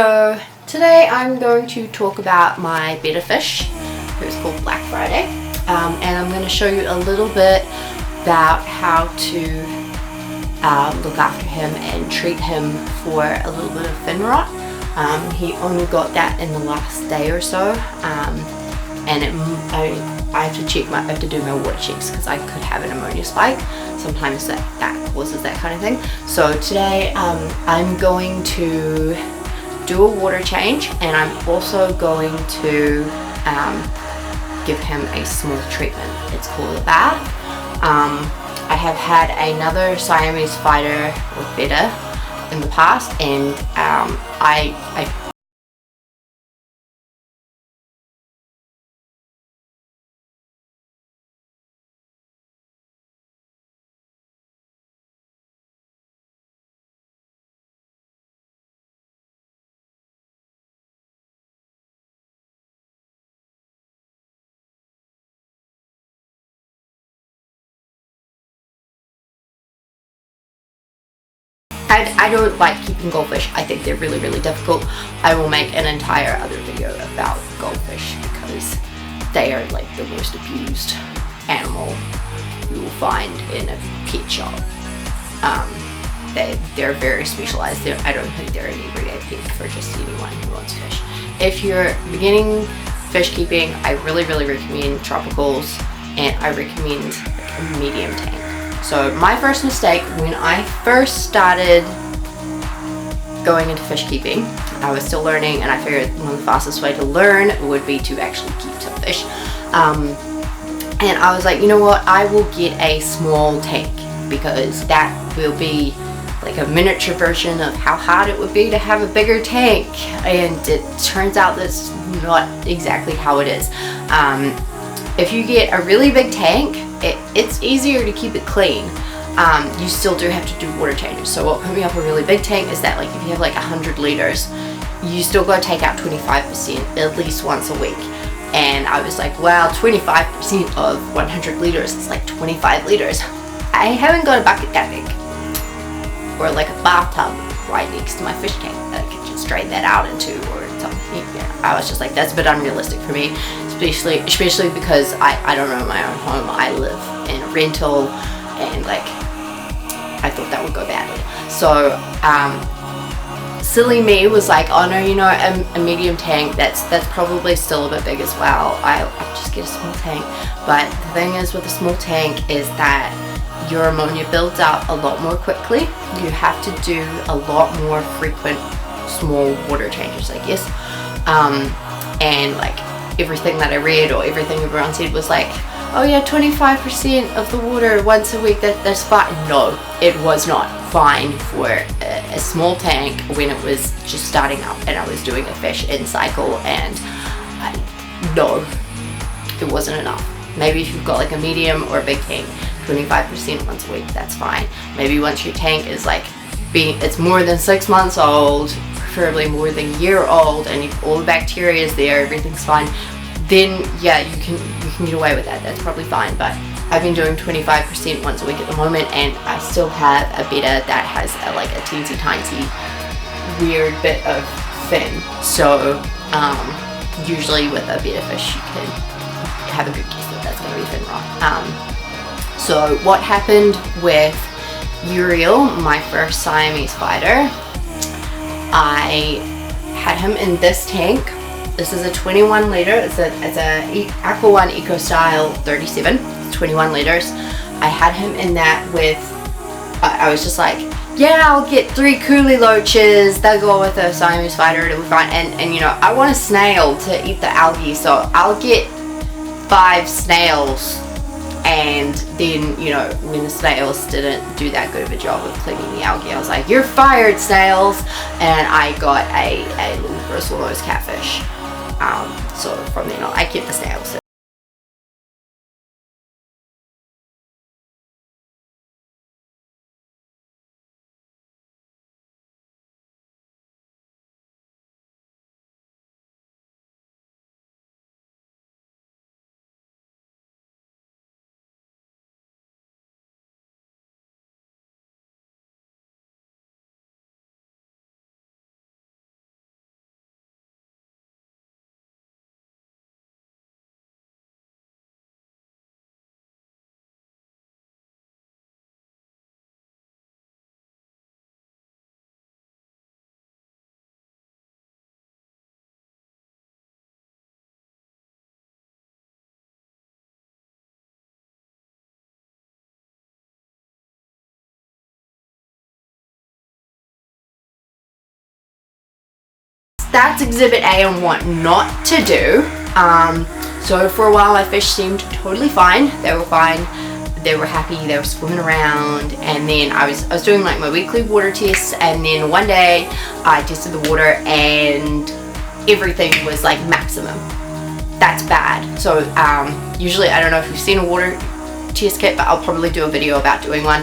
So today I'm going to talk about my betta fish, who's called Black Friday, and I'm going to show you a little bit about how to look after him and treat him for a little bit of fin rot. He only got that in the last day or so, and I have to check I have to do my water checks because I could have an ammonia spike. Sometimes that causes that kind of thing. So today I'm going to do a water change, and I'm also going to give him a small treatment. It's called a bath. I have had another Siamese fighter with Betta in the past, and I don't like keeping goldfish. I think they're really, really difficult. I will make an entire other video about goldfish because they are like the most abused animal you will find in a pet shop. They're very specialized. I don't think they're an everyday pet for just anyone who wants fish. If you're beginning fish keeping, I really, really recommend tropicals, and I recommend a medium tank. So my first mistake when I first started going into fish keeping, I was still learning, and I figured one of the fastest way to learn would be to actually keep some fish. And I was like, you know what, I will get a small tank because that will be like a miniature version of how hard it would be to have a bigger tank. And it turns out that's not exactly how it is. If you get a really big tank, it's easier to keep it clean. You still do have to do water changes. So what put me up a really big tank is that, like, if you have like 100 liters, you still got to take out 25% at least once a week. And I was like, wow, 25% of 100 liters is like 25 liters. I haven't got a bucket that big, or like a bathtub right next to my fish tank that I could just drain that out into, or something. Yeah, I was just like, that's a bit unrealistic for me, especially because I don't own my own home. I live in a rental, and like I thought that would go badly. So silly me was like, oh no, you know, a medium tank, that's probably still a bit big as well. I'll just get a small tank. But the thing is with a small tank is that your ammonia builds up a lot more quickly. You have to do a lot more frequent small water changes, I guess. And like everything that I read or everything everyone said was like, oh yeah, 25% of the water once a week, that's fine. No, it was not fine for a small tank when it was just starting up and I was doing a fish in cycle, and no, it wasn't enough. Maybe if you've got like a medium or a big tank, 25% once a week, that's fine. Maybe once your tank is like it's more than 6 months old, preferably more than a year old, and all the bacteria is there, everything's fine, then yeah, you can get away with that. That's probably fine. But I've been doing 25% once a week at the moment, and I still have a Betta that has like a teensy tiny weird bit of fin. So usually with a Betta fish you can have a good guess that that's going to be fin rot. So what happened with Uriel, my first Siamese fighter, I had him in this tank. This is a 21 liter. It's a Aqua One Eco Style 37. 21 liters. I had him in that with. I was just like, yeah, I'll get 3 coolie loaches. They'll go with a Siamese fighter. It'll be fine. And you know, I want a snail to eat the algae, so I'll get 5 snails. And then, you know, when the snails didn't do that good of a job of cleaning the algae, I was like, you're fired, snails. And I got a little bristlenose catfish. So from then on, I kept the snails. that's exhibit A on what not to do. So for a while my fish seemed totally fine. They were fine. They were happy, they were swimming around, and then I was doing like my weekly water tests, and then one day I tested the water and everything was like maximum. That's bad. So usually, I don't know if you've seen a water test kit, but I'll probably do a video about doing one.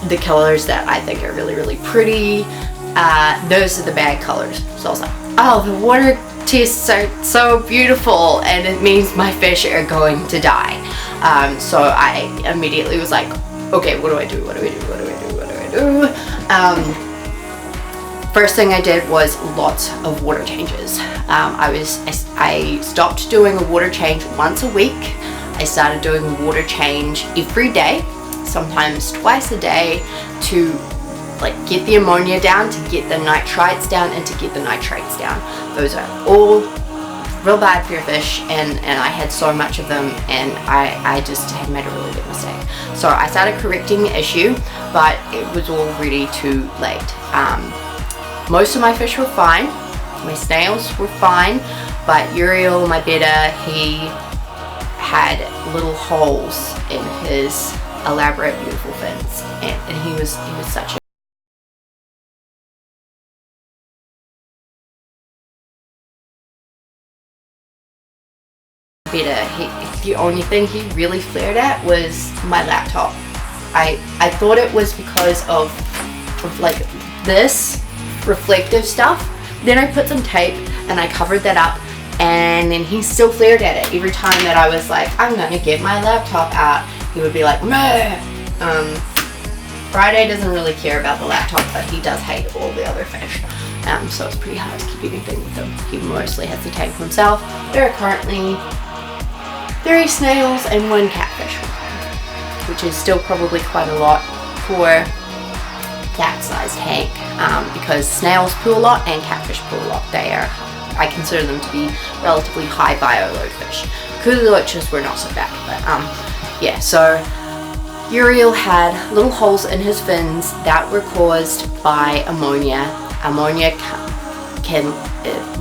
The colors that I think are really, really pretty, those are the bad colors. So I was like, oh, the water tests are so beautiful, and it means my fish are going to die. So I immediately was like, okay, what do I do? What do I do? What do I do? What do I do? First thing I did was lots of water changes. I stopped doing a water change once a week. I started doing a water change every day, sometimes twice a day, to like get the ammonia down, to get the nitrites down, and to get the nitrates down. Those are all real bad for your fish, and I had so much of them, and I just had made a really big mistake. So I started correcting the issue, but it was already too late. Most of my fish were fine. My snails were fine, but Uriel, my Betta, he had little holes in his elaborate, beautiful fins, and he was such a Betta. The only thing he really flared at was my laptop. I thought it was because of like this reflective stuff. Then I put some tape and I covered that up, and then he still flared at it. Every time that I was like, I'm gonna get my laptop out, he would be like, meh. Friday doesn't really care about the laptop, but he does hate all the other fish. So it's pretty hard to keep anything with him. He mostly has the tank for himself. There are currently 3 snails and 1 catfish, which is still probably quite a lot for cat-sized tank, because snails poo a lot and catfish poo a lot. I consider them to be relatively high bio load fish. Kulilochus were not so bad, but yeah. So Uriel had little holes in his fins that were caused by ammonia. Ammonia can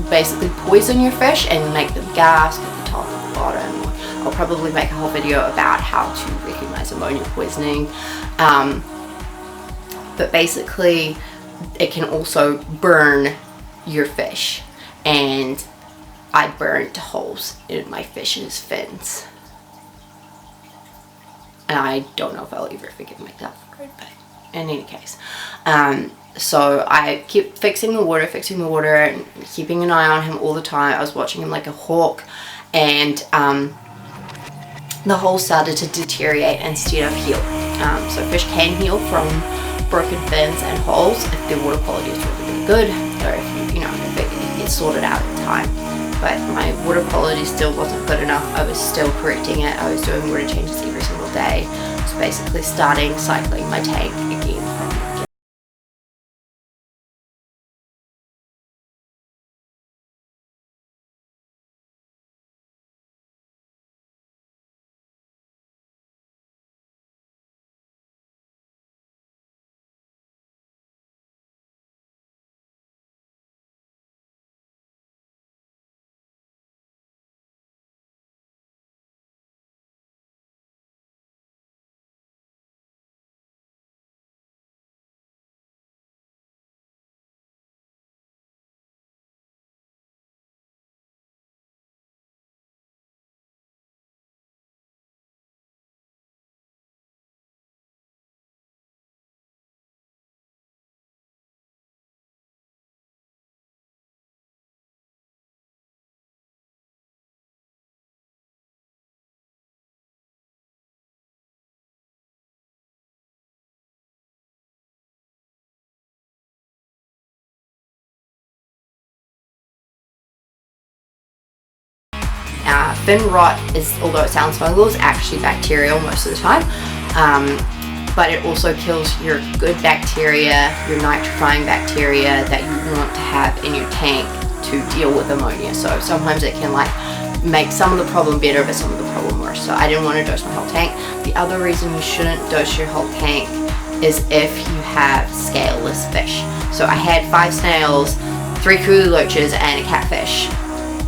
basically poison your fish and make them gasp at the top and the bottom. I'll probably make a whole video about how to recognize ammonia poisoning. But basically it can also burn your fish, and I burnt holes in my fish's fins, and I don't know if I'll ever forgive myself for it, but in any case, so I kept fixing the water and keeping an eye on him all the time. I was watching him like a hawk, and the holes started to deteriorate instead of heal. So fish can heal from broken fins and holes if their water quality is really, really good, or if if it gets sorted out in time. But my water quality still wasn't good enough. I was still correcting it. I was doing water changes every single day. So basically cycling my tank again. Fin rot is, although it sounds fungal, is actually bacterial most of the time, but it also kills your good bacteria, your nitrifying bacteria that you want to have in your tank to deal with ammonia. So sometimes it can like make some of the problem better, but some of the problem worse. So I didn't want to dose my whole tank. The other reason you shouldn't dose your whole tank is if you have scaleless fish. So I had 5 snails 3 coolie loaches and a catfish.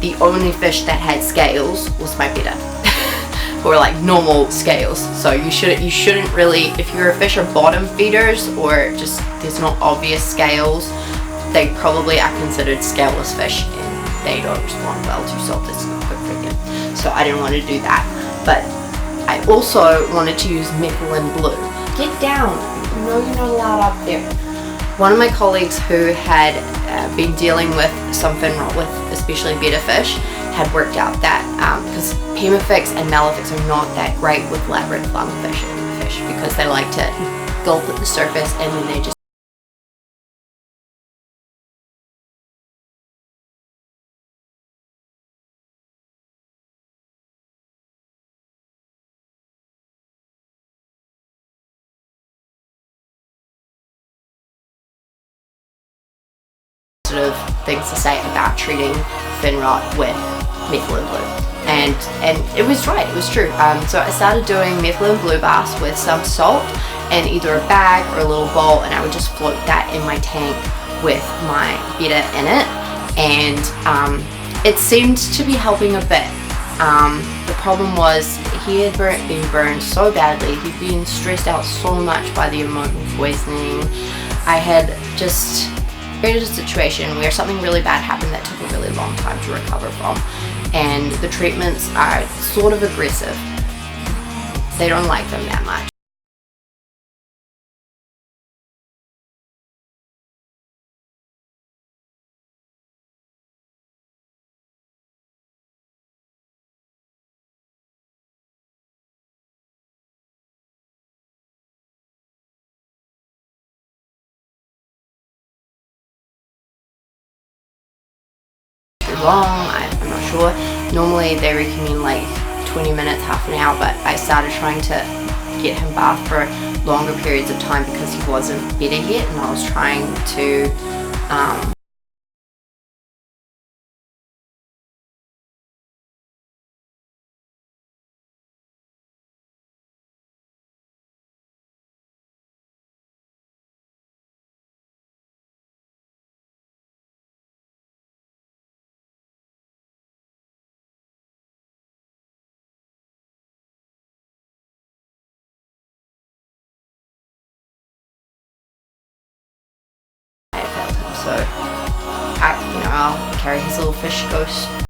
The only fish that had scales was my Betta. Or like normal scales. So you shouldn't really, if you're a fish or bottom feeders, or just there's not obvious scales, they probably are considered scaleless fish and they don't respond well to salt. It's not good for them. So I didn't want to do that. But I also wanted to use Methylene blue. Get down. No, you're not allowed up there. One of my colleagues who had been dealing with some fin rot with especially Betta fish had worked out that because hemifix and malefics are not that great with labrid lungfish because they like to gulp at the surface and then they just sort of things to say about treating fin rot with Methylene blue. And it was right, it was true. So I started doing Methylene blue baths with some salt and either a bag or a little bowl, and I would just float that in my tank with my Betta in it, and it seemed to be helping a bit. The problem was he had been burned so badly, he'd been stressed out so much by the ammonia poisoning. I had just created a situation where something really bad happened that took a really long time to recover from, and the treatments are sort of aggressive. They don't like them that much. Long, I'm not sure. Normally they recommend like 20 minutes, half an hour, but I started trying to get him bathed for longer periods of time because he wasn't better yet, and I was trying to I failed him, so I'll carry his little fish ghost